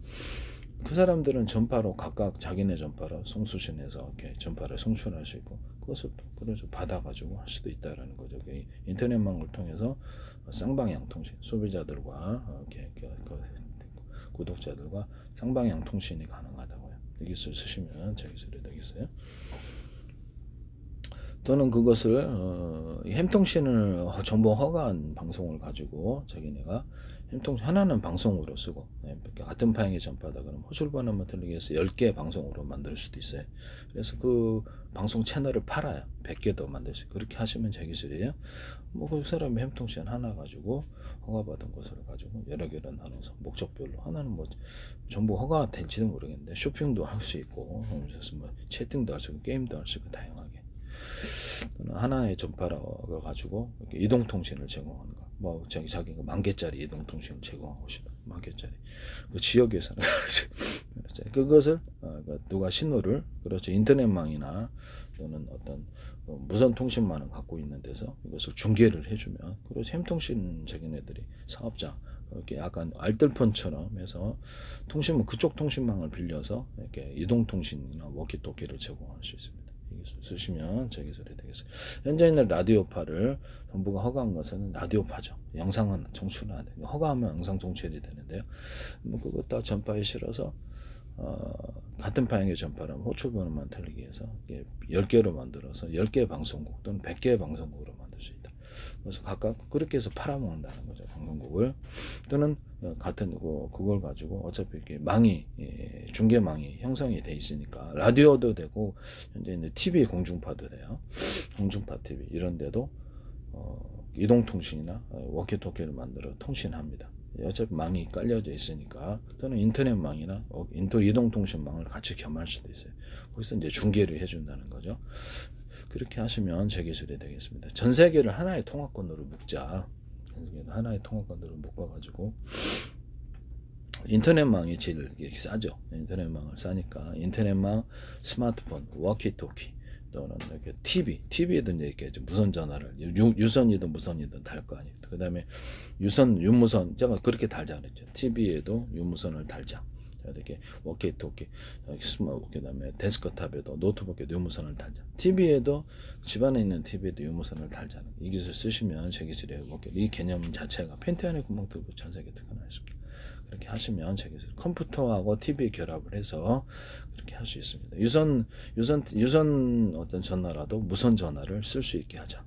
그 사람들은 전파로 각각 자기네 전파로 송수신해서 이렇게 전파를 송출할 수 있고 그것을 그래서 받아가지고 할 수도 있다라는 거죠. 인터넷망을 통해서 쌍방향 통신 소비자들과 구독자들과 쌍방향 통신이 가능하다고요. 이 기술 쓰시면 제 기술이 되겠어요. 또는 그것을 햄통신을 정보 허가한 방송을 가지고 자기네가 햄통신 하나는 방송으로 쓰고 같은 파형의 전파다 그러면 호출번호만 틀리게 해서 10개 방송으로 만들 수도 있어요. 그래서 그 방송 채널을 팔아요. 100개도 만들 수 있고 그렇게 하시면 제 기술이에요. 뭐 그 사람이 햄통신 하나 가지고 허가받은 것을 가지고 여러 개를 나눠서 목적별로 하나는 뭐 전부 허가가 될지도 모르겠는데 쇼핑도 할 수 있고 그래서 뭐 채팅도 할 수 있고 게임도 할 수 있고 다양하게 하나의 전파를 가지고 이동통신을 제공하는 거. 뭐 자기가 10,000개짜리 이동통신을 제공하고 싶다. 10,000개짜리 그 지역에서는 그것을 누가 신호를 그렇죠 인터넷망이나 또는 어떤 무선 통신망을 갖고 있는 데서 이것을 중계를 해주면 그래서 햄통신 자기네들이 사업자 이렇게 약간 알뜰폰처럼 해서 그쪽 통신망을 빌려서 이렇게 이동통신이나 워키토키를 제공할 수 있습니다. 쓰시면 제 기술이 되겠어요. 현재 있는 라디오파를 정부가 허가한 것은 라디오파죠. 영상은 송출은 안 돼요. 허가하면 영상 송출이 되는데요. 뭐 그것 다 전파에 실어서 같은 파형의 전파라면 호출번호만 틀리게 해서 10개로 만들어서 10개의 방송국 또는 100개의 방송국으로 만들 수 있다. 그래서 각각 그렇게 해서 팔아먹는다는 거죠. 방송국을 또는 같은 그걸 가지고 어차피 이렇게 중계망이 형성이 돼 있으니까 라디오도 되고 현재 있는 TV 공중파도 돼요. 공중파 TV 이런 데도 이동통신이나 워키토키를 만들어 통신합니다. 어차피 망이 깔려져 있으니까 또는 인터넷망이나 이동통신망을 같이 겸할 수도 있어요. 거기서 이제 중계를 해준다는 거죠. 그렇게 하시면 제 기술이 되겠습니다. 전 세계를 하나의 통화권으로 묶자. 하나의 통화권으로 묶어가지고 인터넷망이 제일 싸죠. 인터넷망을 싸니까 인터넷망, 스마트폰, 워키토키 또는 이렇게 TV에도 이제 이렇게 무선 전화를 유선이든 무선이든 달 거 아니에요. 그 다음에 유무선 제가 그렇게 달자 그랬죠. TV에도 유무선을 달자. 이렇게 워키토키, 그다음에 데스크탑에도 노트북에도 유무선을 달자. TV에도 집안에 있는 TV에도 유무선을 달자는 이 기술 쓰시면 제 기술이에요. 이 개념 자체가 펜트 안에 구멍 뚫고 전 세계 특허나있습니다. 그렇게 하시면 제 기술 컴퓨터하고 TV 결합을 해서 그렇게 할 수 있습니다. 유선 어떤 전화라도 무선 전화를 쓸 수 있게 하자.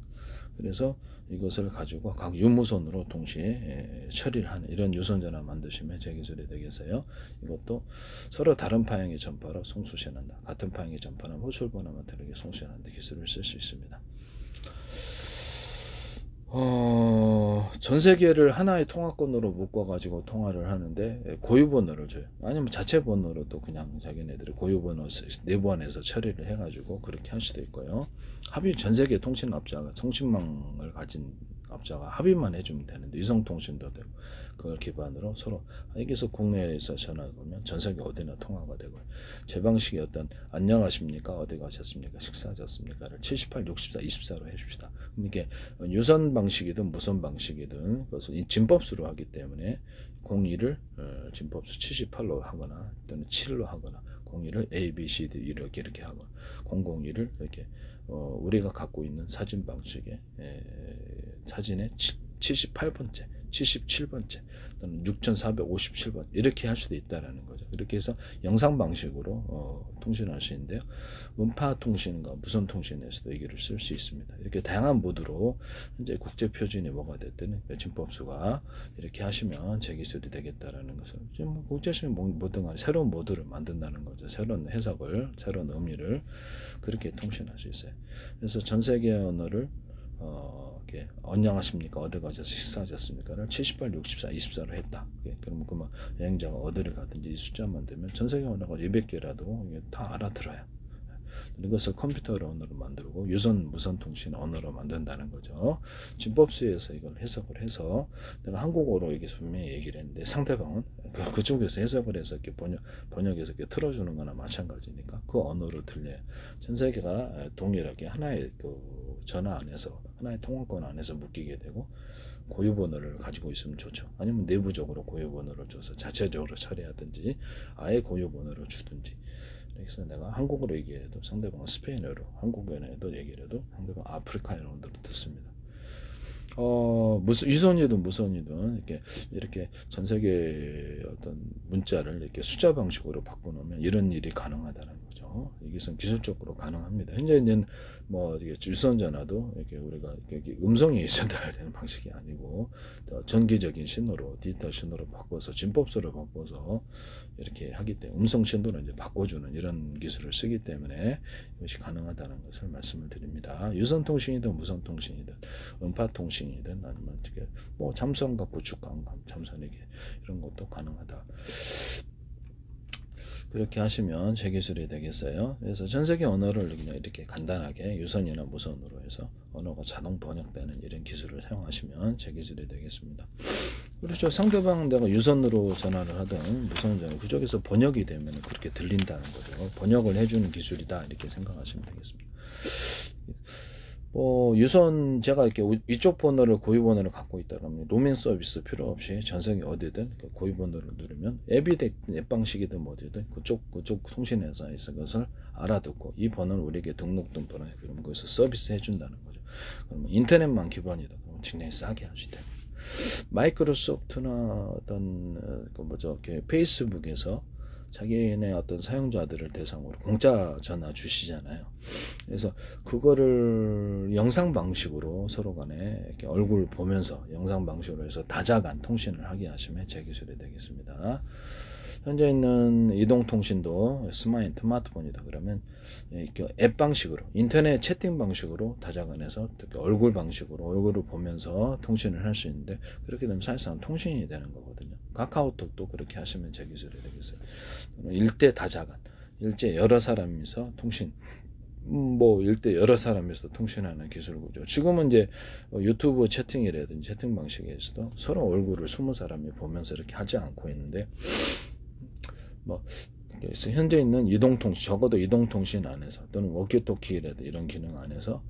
그래서 이것을 가지고 각 유무선으로 동시에 처리를 하는 이런 유선전화 만드시면 제 기술이 되겠어요. 이것도 서로 다른 파형의 전파로 송수신한다. 같은 파형의 전파는 호출번호만 다르게 송수신하는 기술을 쓸 수 있습니다. 전 세계를 하나의 통화권으로 묶어가지고 통화를 하는데 고유 번호를 줘요. 아니면 자체 번호로도 그냥 자기네들이 고유 번호 내부 안에서 처리를 해가지고 그렇게 할 수도 있고요. 전 세계 통신업자가 통신망을 가진 업자가 합의만 해주면 되는데 위성통신도 되고 그걸 기반으로 서로 여기서 국내에서 전화가 오면 전 세계 어디나 통화가 되고 제 방식이 어떤 안녕하십니까 어디 가셨습니까 식사하셨습니까를 78, 64, 24로 해줍시다. 이게 유선 방식이든 무선 방식이든 그것을 진법수로 하기 때문에 02를 진법수 78로 하거나 또는 7로 하거나 02를 A, B, C, D 이렇게 하거나 002를 이렇게 우리가 갖고 있는 사진 방식의 사진의 78번째, 77번째 또는 6457번 이렇게 할 수도 있다라는 거죠. 이렇게 해서 영상 방식으로 통신할 수 있는데요. 음파 통신과 무선 통신에서도 이거를 쓸 수 있습니다. 이렇게 다양한 모드로 현재 국제 표준이 뭐가 됐든 진법수가 이렇게 하시면 제 기술이 되겠다라는 것을 지금 국제적인 모든 새로운 모드를 만든다는 거죠. 새로운 해석을, 새로운 의미를 그렇게 통신할 수 있어요. 그래서 전 세계 언어를 이렇게 안녕하십니까 어디 가셔서 식사하셨습니까를 78, 64, 24로 했다. 그러면 그만 여행자가 어디를 가든지 이 숫자만 되면 전 세계 언어가 200개라도 다 알아들어요. 이것을 컴퓨터 언어로 만들고 유선 무선 통신 언어로 만든다는 거죠. 진법수에서 이걸 해석을 해서 내가 한국어로 이게 분명히 얘기를 했는데 상대방은 그쪽에서 해석을 해서 이렇게 번역해서 이렇게 틀어주는 거나 마찬가지니까 그 언어로 들려요. 전 세계가 동일하게 하나의 그 전화 안에서 하나의 통화권 안에서 묶이게 되고 고유 번호를 가지고 있으면 좋죠. 아니면 내부적으로 고유 번호를 줘서 자체적으로 처리하든지 아예 고유 번호를 주든지. 그래서 내가 한국어로 얘기해도 상대방은 스페인어로, 한국어로 얘기를 해도 상대방은 아프리카어로 듣습니다. 유선이든 무선이든 이렇게 전 세계 어떤 문자를 이렇게 숫자 방식으로 바꿔놓으면 이런 일이 가능하다는 거죠. 이것은 기술적으로 가능합니다. 현재는 뭐 유선 전화도 이렇게 우리가 이렇게 음성이 전달되는 방식이 아니고 전기적인 신호로 디지털 신호로 바꿔서 진법수로 바꿔서 이렇게 하기 때문에 음성 신호를 이제 바꿔주는 이런 기술을 쓰기 때문에 이것이 가능하다는 것을 말씀을 드립니다. 유선 통신이든 무선 통신이든 음파 통신이든 아니면 어떻게 뭐 잠수함과 구축함 잠수함이게 이런 것도 가능하다. 그렇게 하시면 제 기술이 되겠어요. 그래서 전 세계 언어를 그냥 이렇게 간단하게 유선이나 무선으로 해서 언어가 자동 번역되는 이런 기술을 사용하시면 제 기술이 되겠습니다. 그렇죠. 상대방 내가 유선으로 전화를 하든 무선 전화 그쪽에서 번역이 되면 그렇게 들린다는 거죠. 번역을 해주는 기술이다 이렇게 생각하시면 되겠습니다. 유선 제가 이렇게 이쪽 번호를 고유 번호를 갖고 있다 그러면 로밍 서비스 필요 없이 전 세계 어디든 고유 번호를 누르면 앱 방식이든 뭐든 그쪽 통신 회사에서 그것을 알아듣고 이 번호는 우리에게 등록된 번호에 그러면 거기서 서비스 해준다는 거죠. 그러면 인터넷만 기반이다 그러면 굉장히 싸게 할 수 있다. 마이크로소프트나 어떤 페이스북에서 자기네 어떤 사용자들을 대상으로 공짜 전화 주시잖아요. 그래서 그거를 영상 방식으로 서로 간에 이렇게 얼굴 보면서 영상 방식으로 해서 다자간 통신을 하게 하시면 제 기술이 되겠습니다. 현재 있는 이동통신도 스마트폰이다 그러면 이렇게 앱 방식으로 인터넷 채팅 방식으로 다자간에서 얼굴 방식으로 얼굴을 보면서 통신을 할 수 있는데 그렇게 되면 사실상 통신이 되는 거거든요. 카카오톡도 그렇게 하시면 제 기술이 되겠어요. 일대 다자간, 일제 여러 사람이서 통신, 일대 여러 사람이서 통신하는 기술 구조. 지금은 이제 유튜브 채팅이라든지 채팅 방식에서도 서로 얼굴을 20사람이 보면서 이렇게 하지 않고 있는데, 현재 있는 이동통신, 적어도 이동통신 안에서 또는 워키토키라든지 이런 기능 안에서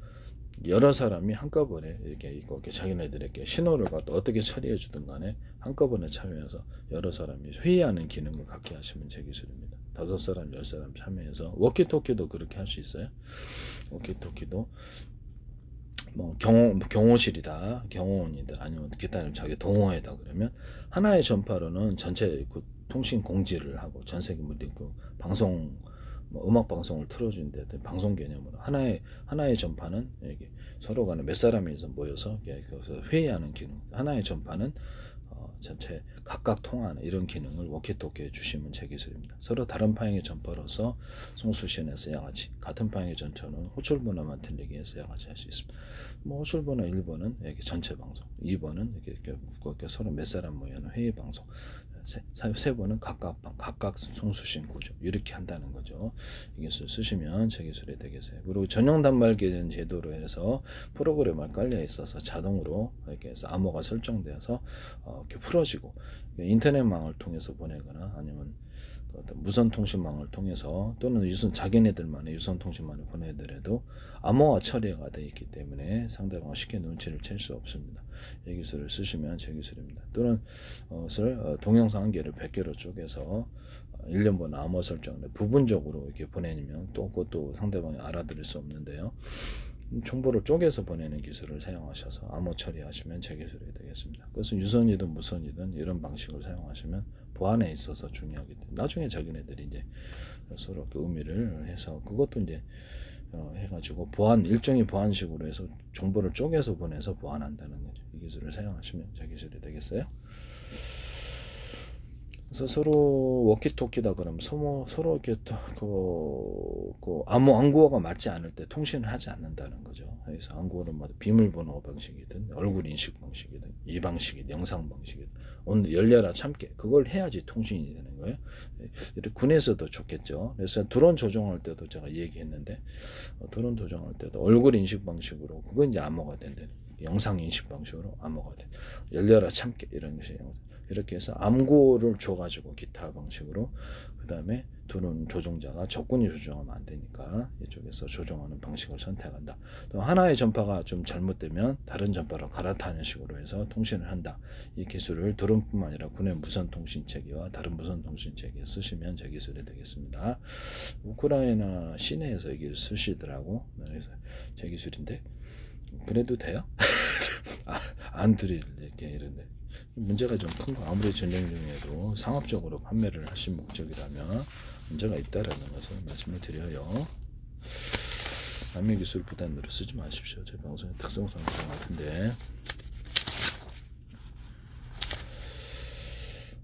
여러 사람이 한꺼번에 이렇게 자기네들에게 신호를 갖다 어떻게 처리해 주든 간에 한꺼번에 참여해서 여러 사람이 회의하는 기능을 갖게 하시면 제 기술입니다. 5사람, 10사람 참여해서 워키토키도 그렇게 할 수 있어요. 워키토키도 경호실이다, 경호원이다, 아니면 기타 자기 동호회다 그러면 하나의 전파로는 전체 통신 공지를 하고 전 세계 방송 뭐 음악 방송을 틀어준다든 방송 개념으로 하나의 전파는 이게 서로 간에 몇 사람이 모여서 거기서 회의하는 기능, 하나의 전파는 전체 각각 통하는 이런 기능을 워키토키에 주시면 제 기술입니다. 서로 다른 방향의 전파로서 송수신에서 양아치, 같은 방향의 전처는 호출 번호만 틀리게 해서 양아치 할 수 있습니다. 뭐 호출 번호 1번은 이렇게 전체 방송, 2번은 이렇게 서로 몇 사람 모여는 회의 방송, 세 번은 각각 송수신 구조 이렇게 한다는 거죠. 이 기술 쓰시면 제 기술이 되겠어요. 그리고 전용 단말 계정 제도로 해서 프로그램을 깔려 있어서 자동으로 이렇게 해서 암호가 설정되어서 이렇게 풀어지고 인터넷망을 통해서 보내거나 아니면 어떤 무선통신망을 통해서 또는 자기네들만의 유선통신망을 보내더라도 암호화 처리가 되어 있기 때문에 상대방은 쉽게 눈치를 챌 수 없습니다. 이 기술을 쓰시면 제 기술입니다. 또는 동영상 한 개를 100개로 쪼개서 1년번 암호 설정을 부분적으로 이렇게 보내면 또 그것도 상대방이 알아들을 수 없는데요. 정보를 쪼개서 보내는 기술을 사용하셔서 암호 처리하시면 제 기술이 되겠습니다. 그것은 유선이든 무선이든 이런 방식을 사용하시면 보안에 있어서 중요하기 때문에 나중에 자기네들이 이제 서로 그 의미를 해서 그것도 이제 해가지고 일종의 보안식으로 해서 정보를 쪼개서 보내서 보안한다는 거죠. 이 기술을 사용하시면 제 기술이 되겠어요. 그래서 서로 워키토키다 그러면 서로 이렇게 암호暗号가 맞지 않을 때 통신을 하지 않는다는 거죠. 그래서暗号는 뭐 비밀번호 방식이든 얼굴 인식 방식이든 이 방식이든 영상 방식이든 오늘 열려라 참깨 그걸 해야지 통신이 되는 거예요. 이렇게 군에서도 좋겠죠. 그래서 드론 조종할 때도 제가 얘기했는데 드론 조종할 때도 얼굴 인식 방식으로 그건 이제 암호가 된다는 영상 인식 방식으로 암호가 돼. 열려라 참깨 이런 것이 이렇게 해서 암호를 줘가지고 기타 방식으로 그 다음에 드론 조종자가 적군이 조종하면 안 되니까 이쪽에서 조종하는 방식을 선택한다. 또 하나의 전파가 좀 잘못되면 다른 전파로 갈아타는 식으로 해서 통신을 한다. 이 기술을 드론뿐만 아니라 군의 무선 통신 체계와 다른 무선 통신 체계에 쓰시면 제 기술이 되겠습니다. 우크라이나 시내에서 이걸 쓰시더라고. 그래서 제 기술인데 그래도 돼요? 안 드릴게 이런데. 문제가 좀 큰 거 아무리 전쟁 중에도 상업적으로 판매를 하신 목적이라면 문제가 있다라는 것을 말씀을 드려요. 남의 기술 부담으로 쓰지 마십시오. 제 방송의 특성상 그런 것 같은데.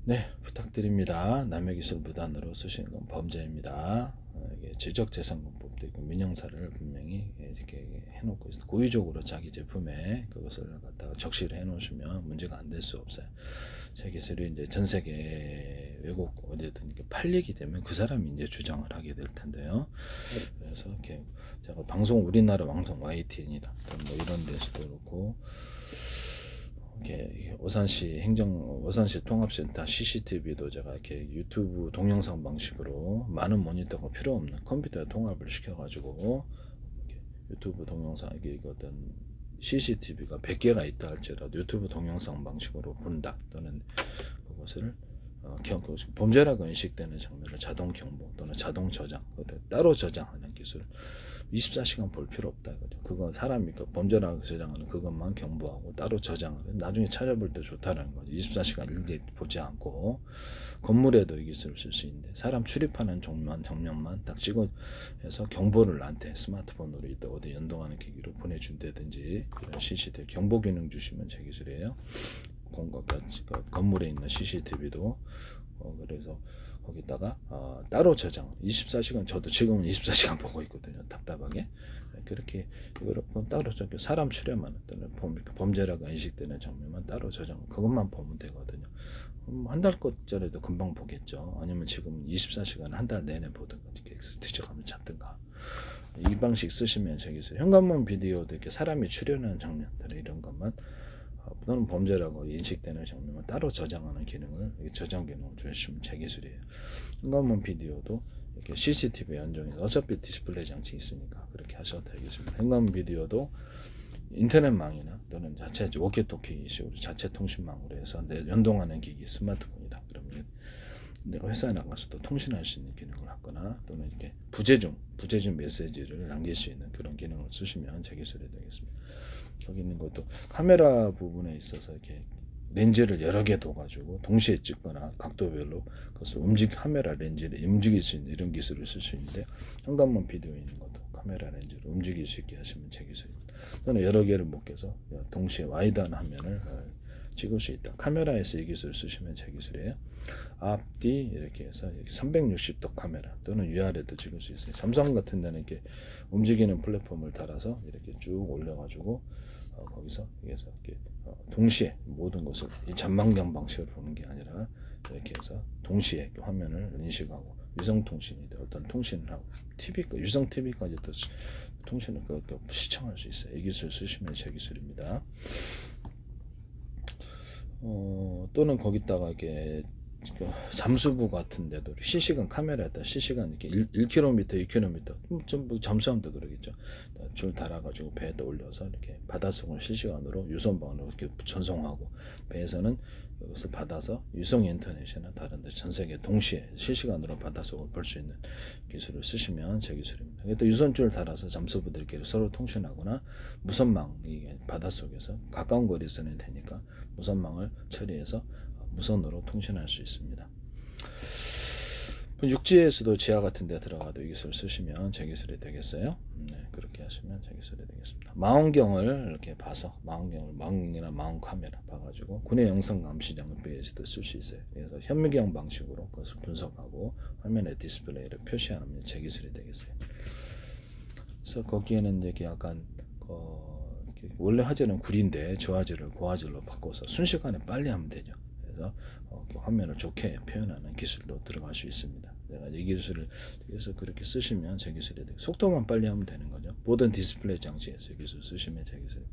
네, 부탁드립니다. 남의 기술 부담으로 쓰시는 건 범죄입니다. 이게 지적재산권법도 있고 민형사를 분명히 이렇게 해놓고 있어요. 고의적으로 자기 제품에 그것을 갖다가 적시를 해놓으시면 문제가 안 될 수 없어요. 제 기술이 이제 전 세계 외국 어디든 이렇게 팔리게 되면 그 사람이 이제 주장을 하게 될 텐데요. 그래서 이렇게 제가 방송 우리나라 방송 YTN이다 뭐 이런 데서도 그렇고. 이렇게 오산시 통합센터 CCTV도 제가 이렇게 유튜브 동영상 방식으로 많은 모니터가 필요 없는 컴퓨터에 통합을 시켜가지고 유튜브 동영상 이게 어떤 CCTV가 100개가 있다 할지라도 유튜브 동영상 방식으로 본다 또는 그것을 범죄라고 인식되는 장면을 자동 경보 또는 자동 저장 따로 저장하는 기술 24시간 볼 필요 없다 이거죠. 그건 사람이 범죄라고 저장하는 그것만 경보하고 따로 저장하고 나중에 찾아볼 때 좋다라는 거죠. 24시간 일제 보지 않고 건물에도 이 기술을 쓸 수 있는데 사람 출입하는 정면만 딱 찍어서 경보를 나한테 스마트폰으로 어디 연동하는 기기로 보내준다든지 이런 CCTV 경보 기능 주시면 제 기술이에요. 건물에 있는 CCTV도 그래서 거기다가 따로 저장 24시간 저도 지금은 24시간 보고 있거든요. 답답하게 그렇게 이거를 따로 저기 사람 출연만 또는 범죄라고 인식되는 장면만 따로 저장 그것만 보면 되거든요. 한 달 것짜리도 금방 보겠죠. 아니면 지금 24시간 한 달 내내 보든가 이렇게 뒤져가면 찾든가 이 방식 쓰시면 저기서 현관문 비디오도 이렇게 사람이 출연하는 장면들 이런 것만 또는 범죄라고 인식되는 장면만 따로 저장하는 기능을 저장 기능을 주시면 제 기술이에요. 현관문 비디오도 이렇게 CCTV 연동해서 어차피 디스플레이 장치 있으니까 그렇게 하셔도 되겠습니다. 현관문 비디오도 인터넷망이나 또는 자체 워키토키 식으로 자체 통신망으로 해서 연동하는 기기 스마트폰이다. 그러면 내가 회사에 나가서도 통신할 수 있는 기능을 하거나 또는 이렇게 부재중 메시지를 남길 수 있는 그런 기능을 쓰시면 제 기술이 되겠습니다. 여기 있는 것도 카메라 부분에 있어서 이렇게 렌즈를 여러 개 둬가지고 동시에 찍거나 각도별로 그것을 카메라 렌즈를 움직일 수 있는 이런 기술을 쓸 수 있는데, 현관문 비디오에 있는 것도 카메라 렌즈를 움직일 수 있게 하시면 제 기술입니다. 또는 여러 개를 묶여서 동시에 와이드한 화면을 찍을 수 있다. 카메라에서 이 기술을 쓰시면 제 기술이에요. 앞뒤 이렇게 해서 360도 카메라 또는 위아래도 찍을 수 있어요. 삼성 같은 데는 이렇게 움직이는 플랫폼을 달아서 이렇게 쭉 올려가지고 거기서 이렇게 동시에 모든 것을 이 전망경 방식으로 보는 게 아니라 이렇게 해서 동시에 화면을 인식하고 위성통신이든 어떤 통신을 하고 유성 TV까지도 통신을 시청할 수 있어요. 이 기술 쓰시면 제 기술입니다. 또는 거기다가 이렇게 잠수부 같은 데도 실시간 카메라에다 실시간 이렇게 1km, 2km 좀 잠수함도 그러겠죠. 줄 달아가지고 배에다 올려서 이렇게 바닷속을 실시간으로 유선방으로 이렇게 전송하고, 배에서는 이것을 받아서 유성 인터넷이나 다른 데 전 세계 동시에 실시간으로 바닷속을 볼 수 있는 기술을 쓰시면 제 기술입니다. 또 유선줄 달아서 잠수부들끼리 서로 통신하거나 무선망이 바닷속에서 가까운 거리에서는 되니까 무선망을 처리해서 무선으로 통신할 수 있습니다. 육지에서도 지하 같은 데 들어가도 이 기술을 쓰시면 제 기술이 되겠어요. 네, 그렇게 하시면 제 기술이 되겠습니다. 망원경을 이렇게 봐서 망원경이나 망원 카메라 봐가지고 군의 영상 감시 장비에서도 쓸 수 있어요. 그래서 현미경 방식으로 그것을 분석하고 화면에 디스플레이를 표시하는 제 기술이 되겠어요. 그래서 거기에는 이제 약간 원래 화질은 구리인데 저화질을 고화질로 바꿔서 순식간에 빨리 하면 되죠. 그래서 화면을 좋게 표현하는 기술도 들어갈 수 있습니다. 내가 이 기술을 그래서 그렇게 쓰시면 제 기술이 되고, 속도만 빨리 하면 되는 거죠. 모든 디스플레이 장치에서 이 기술 쓰시면 제 기술.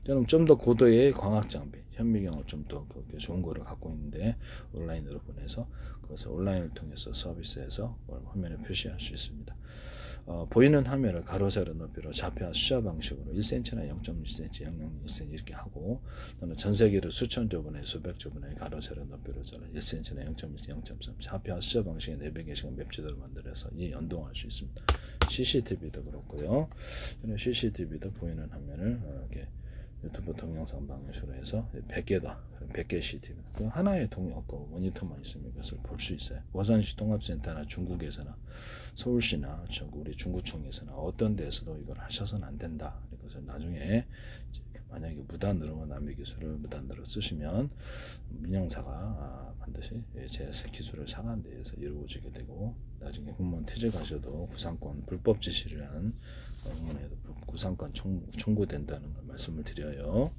저는 좀 더 고도의 광학 장비, 현미경을 좀 더 좋은 거를 갖고 있는데 온라인으로 보내서 그것을 온라인을 통해서 서비스해서 화면에 표시할 수 있습니다. 보이는 화면을 가로 세로 높이로 좌표와 숫자 방식으로 1cm나 0.1cm, 0.1cm 이렇게 하고, 또는 전 세계로 수천 조 분의 수백 조 분의 가로 세로 높이로 1cm나 0.1, 0.3 좌표와 숫자 방식의 400개씩 맵지도를 만들어서 연동할 수 있습니다. CCTV도 그렇고요. CCTV도 보이는 화면을 이렇게 유튜브 동영상 방식으로 해서 100개다. 100개 CCTV. 하나의 모니터만 있으면 이것을 볼 수 있어요. 워산시 통합센터나 중국에서나 서울시나 우리 중구청에서나 어떤 데서도 이걸 하셔서는 안 된다. 그래서 나중에 만약에 무단으로 남의 기술을 무단으로 쓰시면 민영사가 반드시 제 기술을 상한 데에서 이루어지게 되고, 나중에 공무원 퇴직하셔도 구상권 불법 지시를 한 공무원에도 구상권 청구된다는 걸 말씀을 드려요.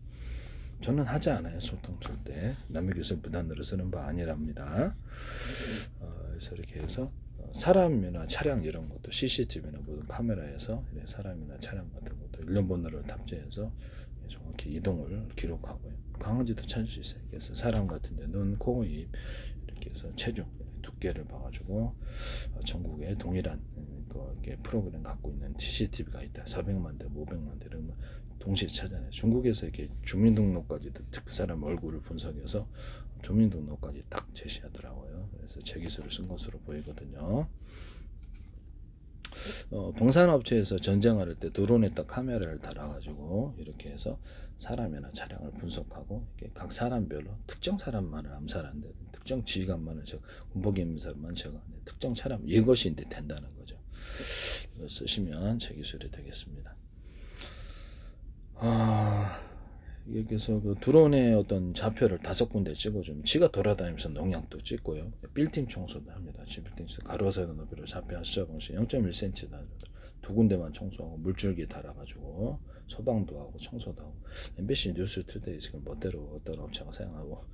저는 하지 않아요. 소통 절대 남의 기술 무단으로 쓰는 바 아니랍니다. 그래서 이렇게 해서 사람이나 차량 이런 것도 CCTV나 모든 카메라에서 사람이나 차량 같은 것도 일련번호를 탑재해서 정확히 이동을 기록하고요. 강아지도 찾을 수 있어요. 그래서 사람 같은데 눈, 코, 입 이렇게 해서 체중, 두께를 봐가지고 전국에 동일한 이렇게 프로그램 갖고 있는 CCTV가 있다. 400만 대, 500만 대 이런 거 동시에 찾아내요. 중국에서 이렇게 주민등록까지도 그 사람 얼굴을 분석해서 주민등록까지 딱 제시하더라고요. 그래서 제 기술을 쓴 것으로 보이거든요. 봉산업체에서 전쟁할 때 드론에다 카메라를 달아가지고 이렇게 해서 사람이나 차량을 분석하고, 이렇게 각 사람별로 특정 사람만을 암살한데 특정 지휘관만을 군복에 있는 사람만 특정 차량 이것이 이제 된다는 거죠. 이걸 쓰시면 제 기술이 되겠습니다. 여기서 그 드론의 어떤 좌표를 5군데 찍어주면 지가 돌아다니면서 농약도 찍고요. 빌딩 청소도 합니다. 빌딩 청소 가로세로 높이로 좌표 숫자 방식 0.1cm 두 군데만 청소하고 물줄기 달아가지고 소방도 하고 청소도 하고. MBC 뉴스투데이 지금 멋대로 어떤 업체가 사용하고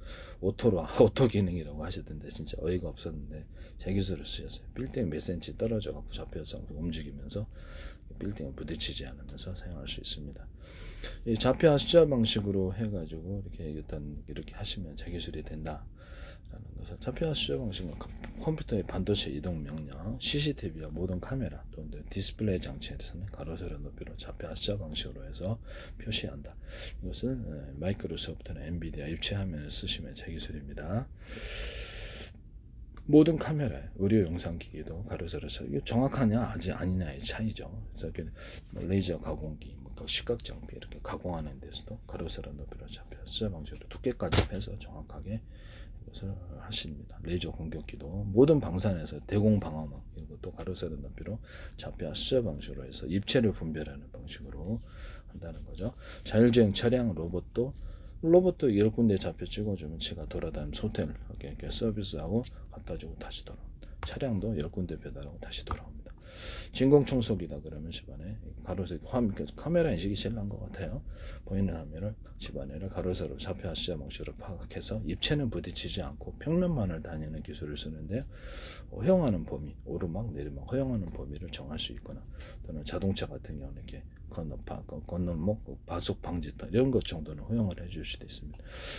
오토 기능이라고 하시던데 진짜 어이가 없었는데 제 기술을 쓰셨어요. 빌딩 몇 센치 떨어져 갖고 좌표상 움직이면서 빌딩을 부딪히지 않으면서 사용할 수 있습니다. 이 좌표와 숫자 방식으로 해가지고 이렇게 하시면 제 기술이 된다라는 것을. 좌표와 숫자 방식은 컴퓨터의 반도체 이동 명령, CCTV와 모든 카메라 또는 디스플레이 장치에서는 가로 세로 높이로 좌표와 숫자 방식으로 해서 표시한다. 이것을 마이크로소프트나 엔비디아 입체 화면을 쓰시면 제 기술입니다. 모든 카메라, 의료 영상기기도 가로 세로 이게 정확하냐 아직 아니냐의 차이죠. 그래서 이렇게 뭐 레이저 가공기, 뭐 시각 장비 이렇게 가공하는 데서도 가로 세로 너비로 잡혀 숫자 방식으로 두께까지 해서 정확하게 이것을 하십니다. 레이저 공격기도 모든 방산에서 대공 방어막 이것도 가로 세로 너비로 잡혀 숫자 방식으로 해서 입체를 분별하는 방식으로 한다는 거죠. 자율주행 차량 로봇도 10군데 잡혀 찍어주면 지가 돌아다니면서 호텔 이렇게 서비스하고 갖다주고 다시 돌아옵니다. 차량도 10군데 배달하고 다시 돌아옵니다. 진공청소기다 그러면 집안에 가로세로 카메라 인식이 제일 나은 것 같아요. 보이는 화면을 집안에를 가로세로 좌표 시야 방식으로 파악해서 입체는 부딪히지 않고 평면만을 다니는 기술을 쓰는데요. 허용하는 범위, 오르막 내리막 허용하는 범위를 정할 수 있거나 또는 자동차 같은 경우는 이렇게 건너목 과속 방지 이런 것 정도는 허용을 해줄 수도 있습니다.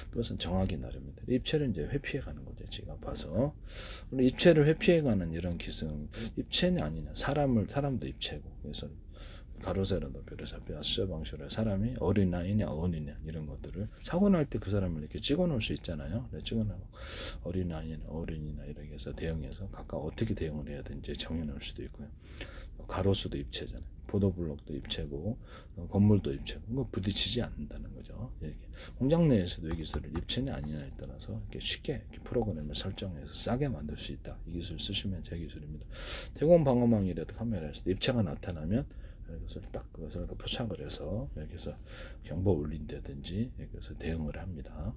그것은 정하기 나름입니다. 입체를 이제 회피해가는 거죠. 제가 봐서 입체를 회피해가는 이런 기능, 입체는 아니냐, 사람도 입체고, 그래서 가로 세로 너비로 잡혀 숫자 방식으로 사람이 어린아이냐 어른이냐 이런 것들을 사고 날 때 그 사람을 이렇게 찍어 놓을 수 있잖아요. 찍어놓고 어린아이나 어른이나 이렇게 해서 대응해서 각각 어떻게 대응을 해야 되는지 정해 놓을 수도 있고요. 가로수도 입체잖아요. 보도블록도 입체고 건물도 입체고 부딪히지 않는다는 거죠. 이렇게 공장 내에서도 이 기술을 입체냐 아니냐에 따라서 이렇게 쉽게 이렇게 프로그램을 설정해서 싸게 만들 수 있다. 이 기술 쓰시면 제 기술입니다. 대공 방어망이라도 카메라에서 입체가 나타나면 이것을 딱 그것을 포착을 해서 여기서 경보 울린다든지 여기서 대응을 합니다.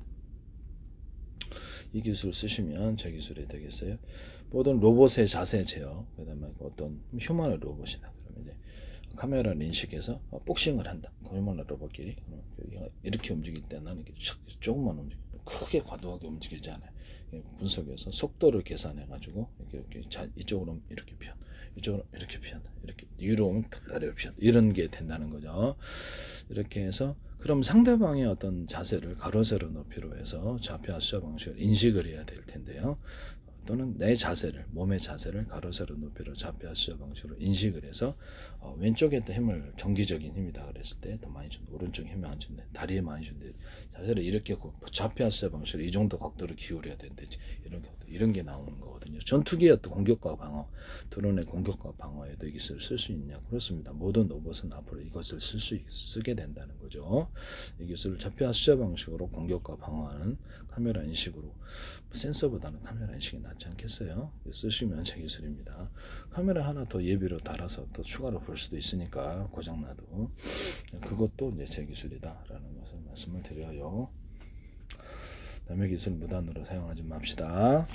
이 기술 쓰시면 제 기술이 되겠어요. 모든 로봇의 자세 제어, 그다음에 어떤 휴머노 로봇이나 그러면 이제 카메라를 인식해서 복싱을 한다. 휴머노 로봇끼리 이렇게 움직일 때는 이렇게 조금만 크게 과도하게 움직이지 않아요. 분석해서 속도를 계산해 가지고 이렇게 이쪽으로 이렇게 피한, 이쪽으로 이렇게 피한다. 이렇게 위로 오면 아래로 피한다. 이런 게 된다는 거죠. 이렇게 해서 그럼 상대방의 어떤 자세를 가로 세로 높이로 해서 좌표 숫자 방식을 인식을 해야 될 텐데요. 또는 내 자세를, 몸의 자세를 가로 세로 높이로 좌표 숫자 방식으로 인식을 해서 왼쪽에 또 힘을 정기적인 힘이다 그랬을 때 더 많이 준다. 오른쪽 힘이 안 준대. 다리에 많이 준대. 자세를 이렇게 좌표 숫자 방식으로 이 정도 각도로 기울여야 된다지. 이런 게 나오는 거거든요. 전투기의 또 공격과 방어, 드론의 공격과 방어에도 이 기술을 쓸 수 있냐? 그렇습니다. 모든 로봇은 앞으로 이것을 쓰게 된다는 거죠. 이 기술을 좌표 숫자 방식으로 공격과 방어하는 카메라 인식으로 센서보다는 카메라 인식이 낫지 않겠어요? 쓰시면 제 기술입니다. 카메라 하나 더 예비로 달아서 또 추가로 볼 수도 있으니까 고장나도 그것도 이제 제 기술이다라는 것을 말씀을 드려요. 남의 기술 무단으로 사용하지 맙시다.